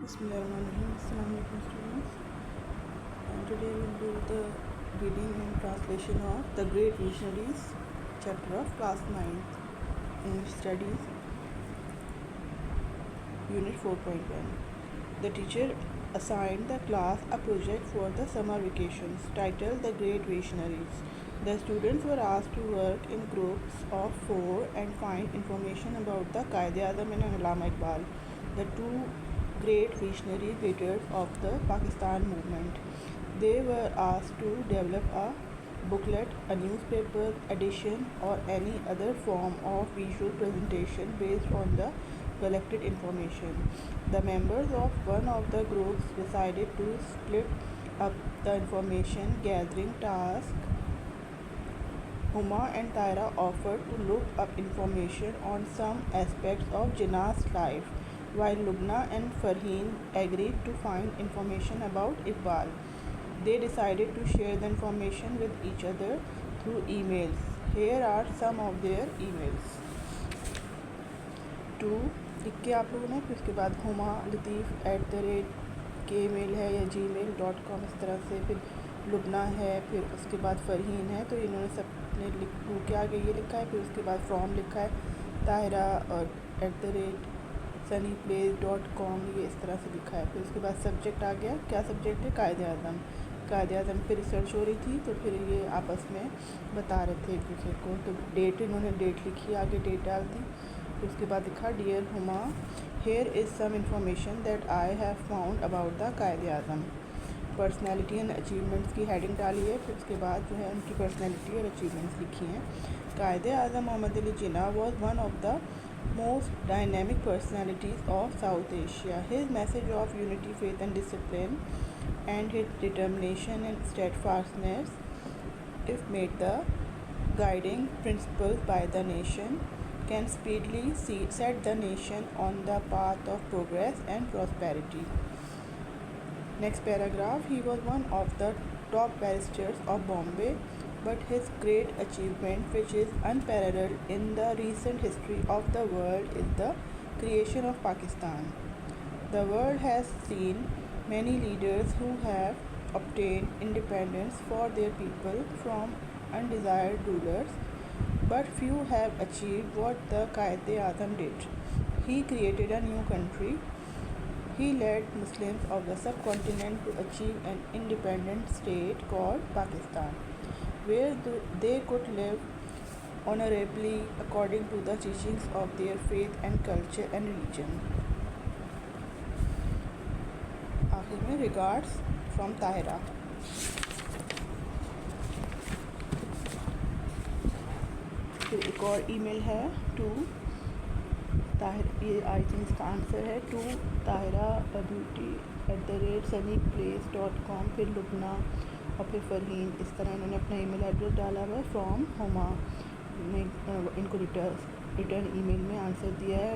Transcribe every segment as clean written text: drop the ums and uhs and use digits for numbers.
Bismillahirrahmanirrahim. Assalamu alaikum students. And today we will do the reading and translation of The Great Visionaries chapter of class 9th English Studies Unit 4.1. The teacher assigned the class a project for the summer vacations titled The Great Visionaries. The students were asked to work in groups of 4 and find information about the Quaid-e-Azam and Allama Iqbal, the two great visionary leaders of the Pakistan movement. They were asked to develop a booklet, a newspaper edition, or any other form of visual presentation based on the collected information. The members of one of the groups decided to split up the information gathering task. Huma and Taira offered to look up information on some aspects of Jinnah's life, while Lubna and Farheen agreed to find information about Iqbal. They decided to share the information with each other through emails. Here are some of their emails. To लिख के आप लोगों ने, फिर उसके बाद हुमा लतीफ़ @gmail है या gmail.com, इस तरह से। फिर लुबना है, फिर उसके बाद फ़रहीन है, तो इन्होंने सबने लिख के आगे ये लिखा है। फिर उसके बाद फ्रॉम लिखा है, ताहिरा और @sunnyplace.com, ये इस तरह से लिखा है। फिर उसके बाद सब्जेक्ट आ गया, क्या सब्जेक्ट है? कायद-ए-आज़म। कायद-ए-आज़म पे रिसर्च हो रही थी, तो फिर ये आपस में बता रहे थे एक दूसरे को। तो डेट, इन्होंने डेट लिखी, आगे डेट डाल दी। फिर उसके बाद लिखा, dear Huma, here is some information that I have found about the Quaid-e-Azam. Personality and achievements की हेडिंग डाली है। फिर उसके बाद जो है उनकी पर्सनैलिटी और अचीवमेंट्स लिखी हैं। Quaid-e-Azam Mohammad Ali Jinnah was one of the most dynamic personalities of South Asia. His message of unity, faith and discipline, and his determination and steadfastness, if made the guiding principles by the nation, can speedily set the nation on the path of progress and prosperity. Next paragraph, he was one of the top barristers of Bombay, but his great achievement, which is unparalleled in the recent history of the world, is the creation of Pakistan. The world has seen many leaders who have obtained independence for their people from undesired rulers, but few have achieved what the Quaid-e-Azam did. He created a new country. He led Muslims of the subcontinent to achieve an independent state called Pakistan, where they could live honorably according to the teachings of their faith and culture and religion. आखिर में regards from Tahira. फिर एक और email है to Tahir, ये I think इसका answer है, to Tahira beauty @sunnyplace.com, फिर लुबना और फिर फ़रहीन। इस तरह इन्होंने अपना ईमेल एड्रेस डाला हुआ है। फ्रॉम हुमा ने इनको रिटर्न ईमेल में आंसर दिया है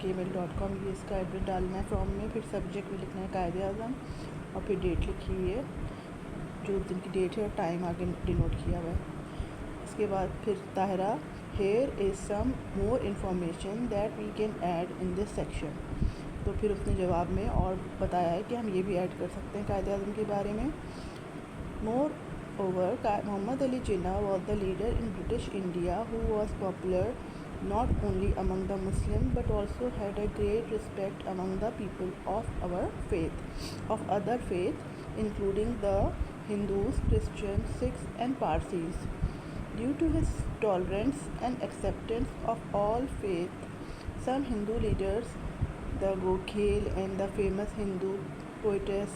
@gmail.com, ये इसका एड्रेस डालना है फ्रॉम में। फिर सब्जेक्ट में लिखना है कायद-ए-आज़म और फिर डेट लिखी हुई है, जो दिन की डेट है, और टाइम आगे डिनोट किया हुआ है। इसके बाद फिर Tahira, here is some more information that we can add in this section. तो फिर उसने जवाब में और बताया है कि हम ये भी ऐड कर सकते हैं कायद-ए-आज़म के बारे में। Moreover, Muhammad Ali Jinnah was the leader in British India who was popular not only among the Muslims but also had a great respect among the people of our faith, of other faiths, including the Hindus, Christians, Sikhs and Parsis. Due to his tolerance and acceptance of all faiths, some Hindu leaders, the Gokhale and the famous Hindu poetess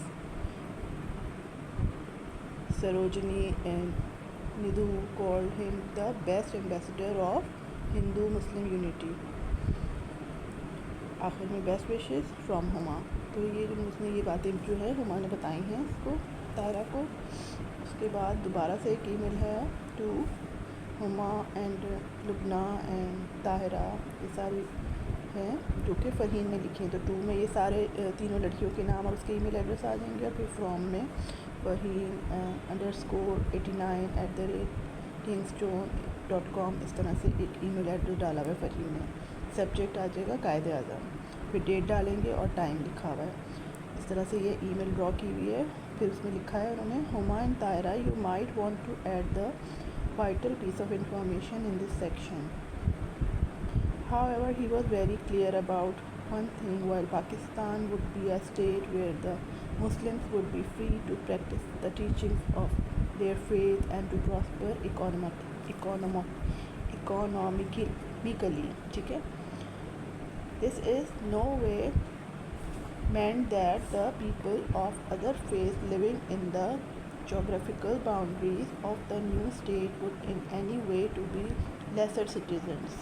Sarojini and Nidhu called him the best ambassador of Hindu-Muslim unity. आखिर में best wishes from Huma. तो ये जो उसने ये बातें जो है हुमा ने बताई हैं इसको, ताहिरा को। उसके बाद दोबारा से एक ईमेल है to Huma and Lubna and Tahira, ये सारी हैं जो कि फ़रहीन ने लिखी हैं। तो टू में ये सारे तीनों लड़कियों के नाम और उसके ईमेल एड्रेस आ जाएंगे, और फिर फ्रॉम में फ़रहीन _89 @kingsstone.com, इस तरह से एक ईमेल एड्रेस डाला हुआ है फ़रहीन ने। सब्जेक्ट आ जाएगा कायद-ए-आज़म। फिर डेट डालेंगे और टाइम लिखा हुआ है। इस तरह से ये ईमेल ड्रॉ की हुई है। फिर उसमें लिखा है उन्होंने, Huma and Tahira, you might want to add the vital piece of information in this section. However, he was very clear about one thing: while Pakistan would be a state where the Muslims would be free to practice the teachings of their faith and to prosper economically, ठीक है, this is no way meant that the people of other faiths living in the geographical boundaries of the new state would in any way to be lesser citizens.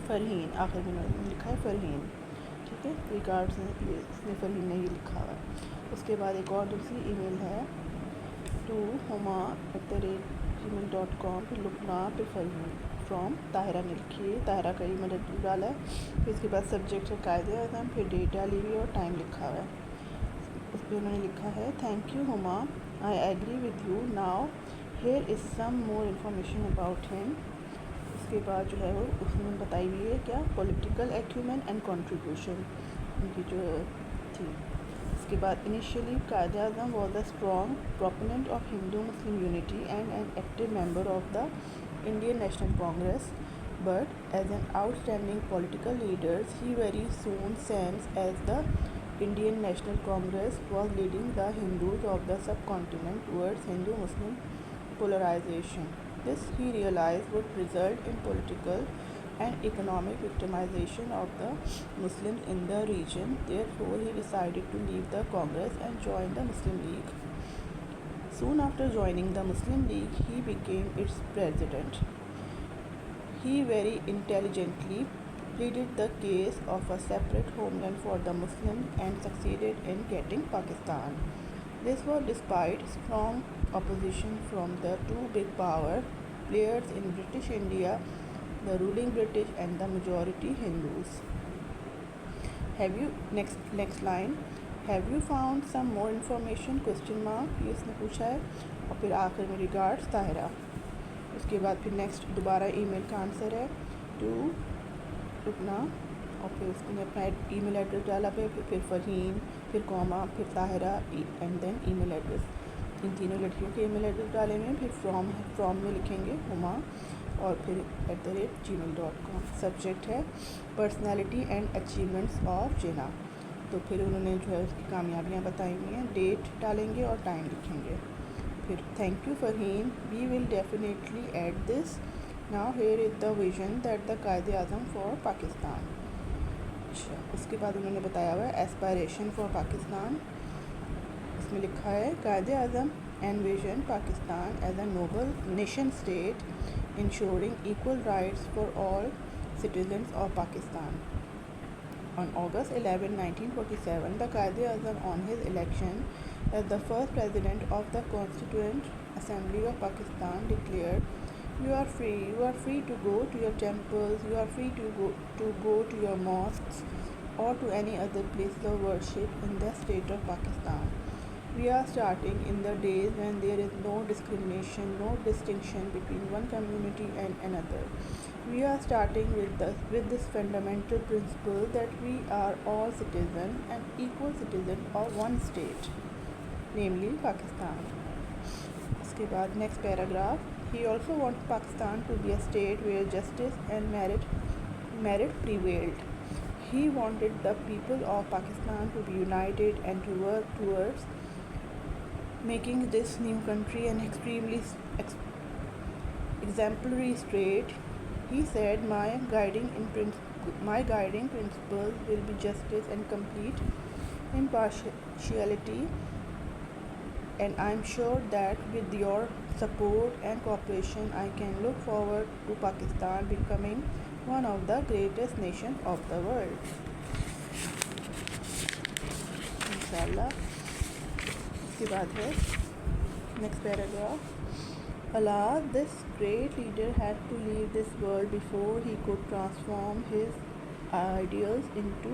Farheen, आखिर में लिखा है फरहीन, ठीक है, regards इसमें फरहीन ने ये लिखा हुआ है। उसके बाद एक और दूसरी ईमेल है, टू huma@gmail.com, फिर लुकना, फिर फरहीन, फ्रॉम ताहिरा ने लिखी है, ताहिरा का ईमेल एड्रेस डाला है। फिर इसके बाद सब्जेक्ट है कायदे आज़म, फिर डेट डाली हुई और टाइम लिखा हुआ है। उस पर उन्होंने लिखा है, thank you Huma, I agree with you, now here is some more information about him. उसके बाद जो है वो उसने बताई हुई है क्या, पॉलिटिकल एक्यूमेन एंड कंट्रीब्यूशन उनकी जो थी। उसके बाद initially Quaid-e-Azam was a strong proponent of Hindu Muslim unity and an active member of the Indian National Congress, but as an outstanding political leader, he very soon sensed as the Indian National Congress was leading the Hindus of the subcontinent towards Hindu-Muslim polarization. This he realized would result in political and economic victimization of the Muslims in the region. Therefore, he decided to leave the Congress and join the Muslim League. Soon after joining the Muslim League, he became its president. He very intelligently pleaded the case of a separate homeland for the Muslims and succeeded in getting Pakistan. This was despite strong opposition from the two big power players in British India, the ruling British and the majority Hindus. Have you next line, have you found some more information, question mark, ये इसने पूछा है। और फिर आखिर में regards Tahira. उसके बाद फिर नेक्स्ट दोबारा ईमेल का आंसर है, टू रुकना, और फिर उसने अपना ईमेल एड्रेस डाला, फिर फरहीन, फिर कॉमा, फिर Tahira and then email address. इन तीनों लड़कियों के ईमेल एड्रेस डाले हुए हैं। फिर फ्रॉम में लिखेंगे हुमा और फिर @gmail.com। सब्जेक्ट है पर्सनैलिटी एंड अचीवमेंट्स ऑफ जिन्ना। तो फिर उन्होंने जो है उसकी कामयाबियाँ बताई हुई हैं, डेट डालेंगे और टाइम लिखेंगे। फिर thank you Farheen, we will definitely add this, now here is the vision that the Quaid-e Azam for Pakistan. अच्छा, उसके बाद उन्होंने बताया हुआ है एस्पायरेशन फॉर पाकिस्तान। उसमें लिखा है, Quaid-e-Azam envision Pakistan as a noble nation state ensuring equal rights for all citizens of Pakistan. On August 11, 1947, the Quaid-e-Azam, on his election as the first president of the Constituent Assembly of Pakistan, declared, "You are free. You are free to go to your temples. You are free to go to your mosques or to any other place of worship in the state of Pakistan. We are starting in the days when there is no discrimination, no distinction between one community and another. We are starting with this fundamental principle that we are all citizens and equal citizens of one state, namely Pakistan." उसके बाद next paragraph, he also wants Pakistan to be a state where justice and merit prevailed. He wanted the people of Pakistan to be united and to work towards making this new country an extremely exemplary state. He said, my guiding principles will be justice and complete impartiality, and I am sure that with your support and cooperation I can look forward to Pakistan becoming one of the greatest nations of the world. इंशाल्लाह। इसके बाद है next paragraph, Alas, this great leader had to leave this world before he could transform his ideals into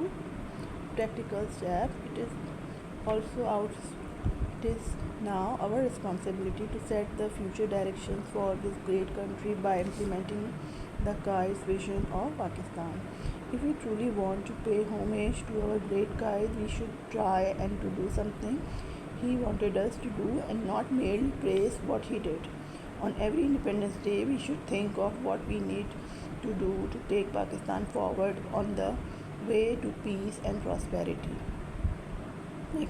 practical steps. It is now our responsibility to set the future directions for this great country by implementing the Qaid's vision of Pakistan. If we truly want to pay homage to our great guide, we should try and to do something he wanted us to do and not merely praise what he did. On every Independence Day, we should think of what we need to do to take Pakistan forward on the way to peace and prosperity.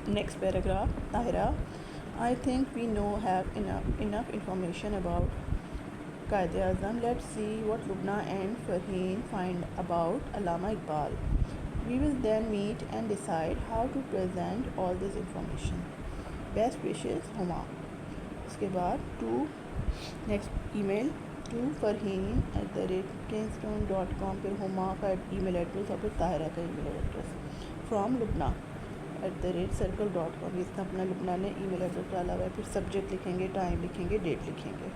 Next paragraph, Tahira. I think we have enough information about Quaid-e-Azam. Let's see what Lubna and Farheen find about Allama Iqbal. We will then meet and decide how to present all this information. Best wishes, Huma. उसके बाद next email to farheen@kingston.com, फिर हुमा का email address और फिर ताहिरा का email address. From Lubna @circle.com. इसमें अपना लुबना ने ईमेल एड्रेस डाला हुआ है. फिर सब्जेक्ट लिखेंगे, टाइम लिखेंगे, डेट लिखेंगे.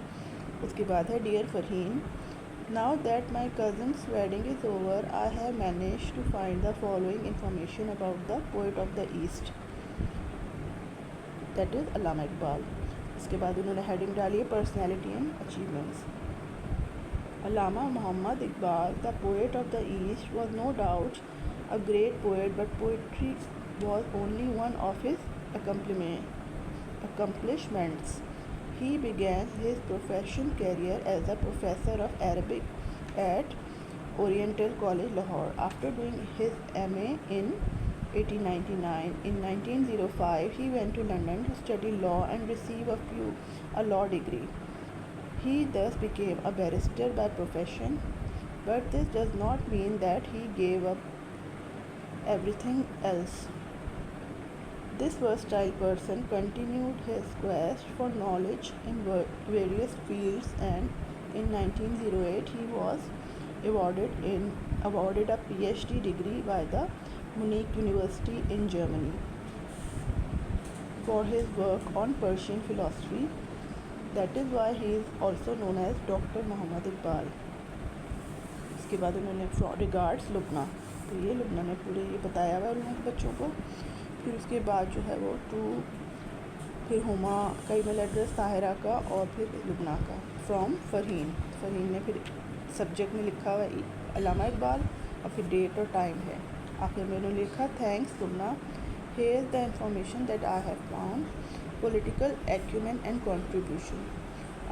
उसके बाद है dear Farheen, now that my cousin's wedding is over, I have manage to find the following information about the poet of the East, that is Allama Iqbal. इसके बाद उन्होंने हेडिंग डाली है personality and achievements. Allama Mohammad Iqbal, the poet of the East, was no doubt a great poet, but poetry was only one of his accomplishments. He began his professional career as a professor of Arabic at Oriental College, Lahore. After doing his MA in 1899, in 1905 he went to London to study law and receive a law degree. He thus became a barrister by profession, but this does not mean that he gave up everything else. This versatile person continued his quest for knowledge in various fields, and in 1908 he was awarded a PhD degree by the Munich University in Germany for his work on Persian philosophy. That is why he is also known as Dr. Muhammad Iqbal. इसके बाद उन्होंने regards Lubna, तो ये लुबना ने पूरे ये बताया हुआ है उन बच्चों को. फिर उसके बाद जो है वो फिर हुमा का ईमेल एड्रेस, ताहिरा का और फिर लुबना का. फ्रॉम फरहीन ने फिर सब्जेक्ट में लिखा हुआ है अल्लामा इकबाल और फिर डेट और टाइम है. आखिर में उन्होंने लिखा thanks Lubna, here is the information that I have found, political acumen and contribution.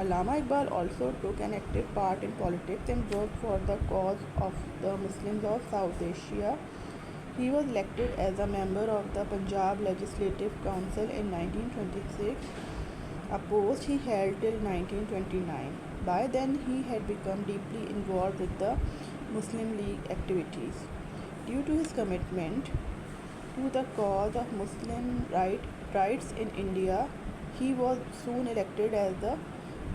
Allama Iqbal also took an active part in politics and worked for the cause of the Muslims of South Asia. He was elected as a member of the Punjab Legislative Council in 1926, a post he held till 1929. By then he had become deeply involved with the Muslim League activities. Due to his commitment to the cause of Muslim rights in India, he was soon elected as the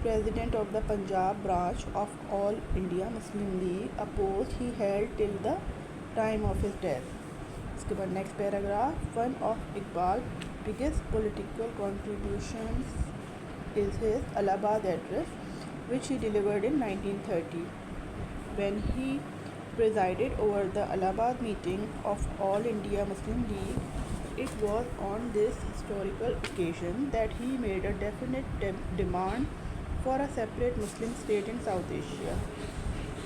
President of the Punjab branch of All India Muslim League, a post he held till the time of his death. इसके बाद next paragraph, one of Iqbal biggest political contributions is his Allahabad address, which he delivered in 1930. When he presided over the Allahabad meeting of All India Muslim League, it was on this historical occasion that he made a definite demand for a separate Muslim state in South Asia.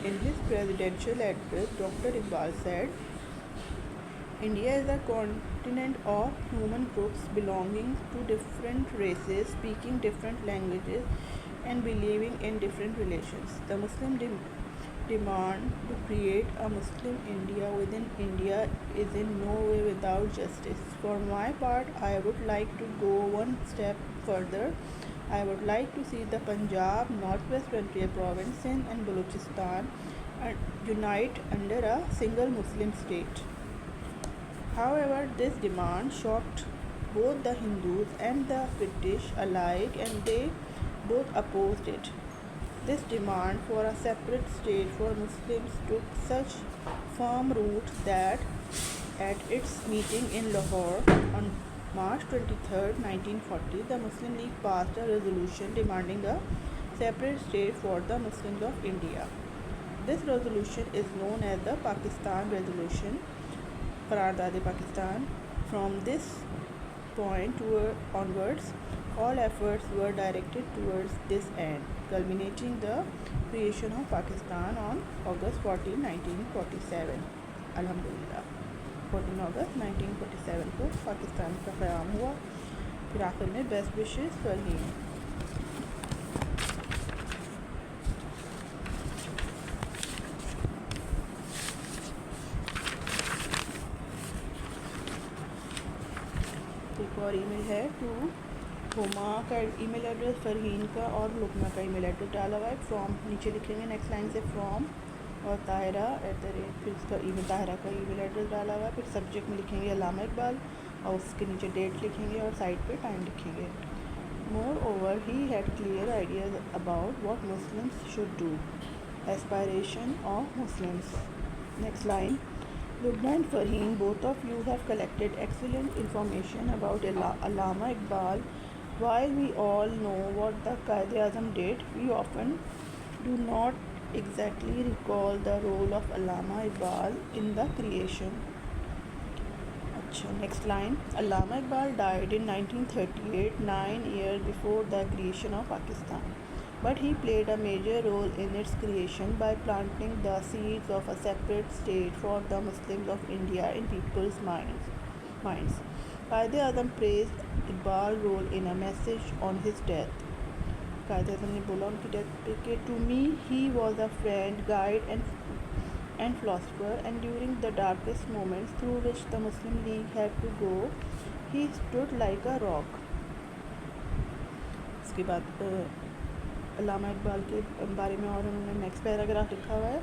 In his presidential address, Dr. Iqbal said, India is a continent of human groups belonging to different races, speaking different languages, and believing in different religions. The Muslim demand to create a Muslim India within India is in no way without justice. For my part, I would like to go one step further. I would like to see the Punjab, Northwest Frontier Province, and Balochistan unite under a single Muslim state. However, this demand shocked both the Hindus and the British alike, and they both opposed it. This demand for a separate state for Muslims took such firm root that at its meeting in Lahore on March 23, 1940, the Muslim League passed a resolution demanding a separate state for the Muslims of India. This resolution is known as the Pakistan Resolution, Qaraardad-e-Pakistan. From this point onwards, all efforts were directed towards this end, culminating the creation of Pakistan on August 14, 1947. अल्हम्दुलिल्लाह। 14 अगस्त 1947 को पाकिस्तान का क़याम हुआ। फिर आखिर में best wishes Farheen. एक और email है टू हुमा का ईमेल एड्रेस, फरहीन का और लुकमा का ईमेल एड्रेस डाला हुआ है। फ्रॉम नीचे लिखेंगे नेक्स्ट लाइन से फ्रॉम, और ताहिरा @ फिर उसका ईमेल, ताहिरा का ईमेल एड्रेस डाला हुआ है। फिर सब्जेक्ट में लिखेंगे अल्लामा इकबाल और उसके नीचे डेट लिखेंगे और साइड पे टाइम लिखेंगे। More over he had clear ideas about what Muslims should do, aspiration of Muslims. Next line, Lubna and Farheen, both of you have collected excellent information about Allama Iqbal. While we all know what the Quaid-e-Azam did, we often do not exactly recall the role of Allama Iqbal in the creation. Next line, Allama Iqbal died in 1938, 9 years before the creation of Pakistan. But he played a major role in its creation by planting the seeds of a separate state for the Muslims of India in people's minds. Quaid-e-Azam praised Iqbal's role in a message on his death. Quaid-e-Azam ने बोला उनकी death पे कि to me he was a friend, guide and philosopher, and during the darkest moments through which the Muslim League had to go, he stood like a rock. इसके बाद अल्लामा इकबाल के बारे में और उन्होंने नेक्स्ट पैराग्राफ लिखा हुआ है।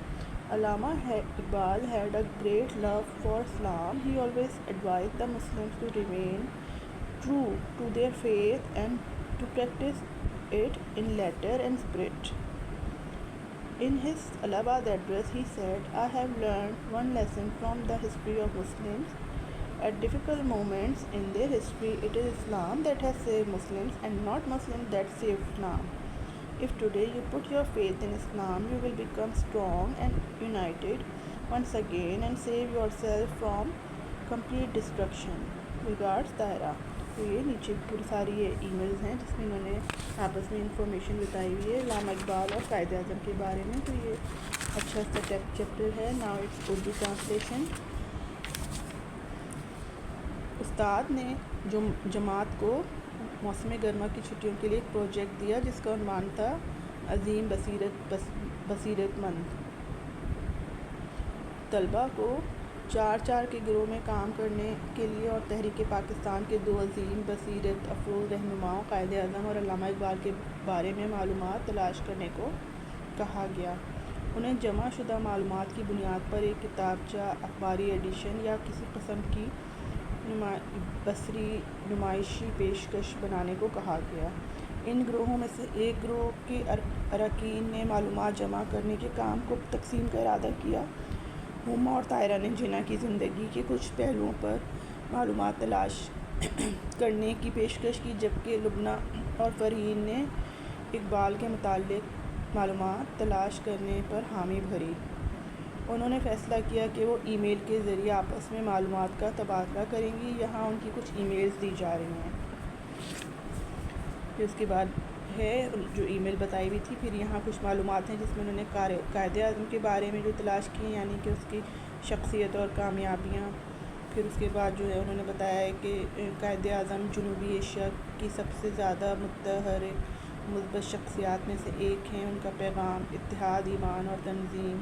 Allama Iqbal had a great love for Islam. He always advise the Muslims to remain true to their faith and to practise it in letter and spirit. In his Allahabad address, he said, I have learned one lesson from the history of Muslims. At difficult moments in their history, it is Islam that has saved Muslims and not Muslims that saved Islam. If today you put your faith in Islam, you will become strong and united once again and save yourself from complete destruction. Regards, Tahira. तो ये नीचे पूरी सारी ये emails हैं जिसमें इन्होंने आपस में इंफॉर्मेशन बताई हुई है अल्लामा इकबाल और क़ायद-ए-आज़म के बारे में। तो ये अच्छा सा चैप्टर है। Now it's Urdu translation. उस्ताद ने जो जमात को मौसम गर्मा की छुट्टियों के लिए एक प्रोजेक्ट दिया जिसका उन्वान था अजीम बसीरतमंद तलबा को 4-4 के गिरोह में काम करने के लिए और तहरीक पाकिस्तान के 2 अजीम बसीरत अफरोज़ रहनुमाओं क़ायद-ए-आज़म और अल्लामा इकबाल के बारे में मालूमात तलाश करने को कहा गया। उन्हें जमा शुदा मालूमात की बुनियाद पर एक किताबचा, अखबारी एडिशन या किसी किस्म की बसरी नुमाइशी पेशकश बनाने को कहा गया। इन ग्रोहों में से एक ग्रोह के अरकान ने मालूमात जमा करने के काम को तकसीम का इरादा किया। हुमा और ताहिरा ने जिन्ना की ज़िंदगी के कुछ पहलुओं पर मालूमात तलाश करने की पेशकश की, जबकि लुबना और फरहीन ने इकबाल के मुताल्लिक़ मालूमात तलाश करने पर हामी भरी। उन्होंने फ़ैसला किया कि वो ईमेल के ज़रिए आपस में मालूमात का तबादला करेंगी। यहाँ उनकी कुछ ईमेल्स दी जा रही हैं। फिर उसके बाद है जो ईमेल बताई हुई थी। फिर यहाँ कुछ मालूमात हैं जिसमें उन्होंने क़ायद-ए-आज़म के बारे में जो तलाश की, यानी कि उसकी शख्सियत और कामयाबियाँ। फिर उसके बाद जो है उन्होंने बताया है कि क़ायद-ए-आज़म जनूबी एशिया की सबसे ज़्यादा मुतहर्रिक मुस्बत शख्सियात में से एक हैं। उनका पैगाम इत्तेहाद, ईमान और तंज़ीम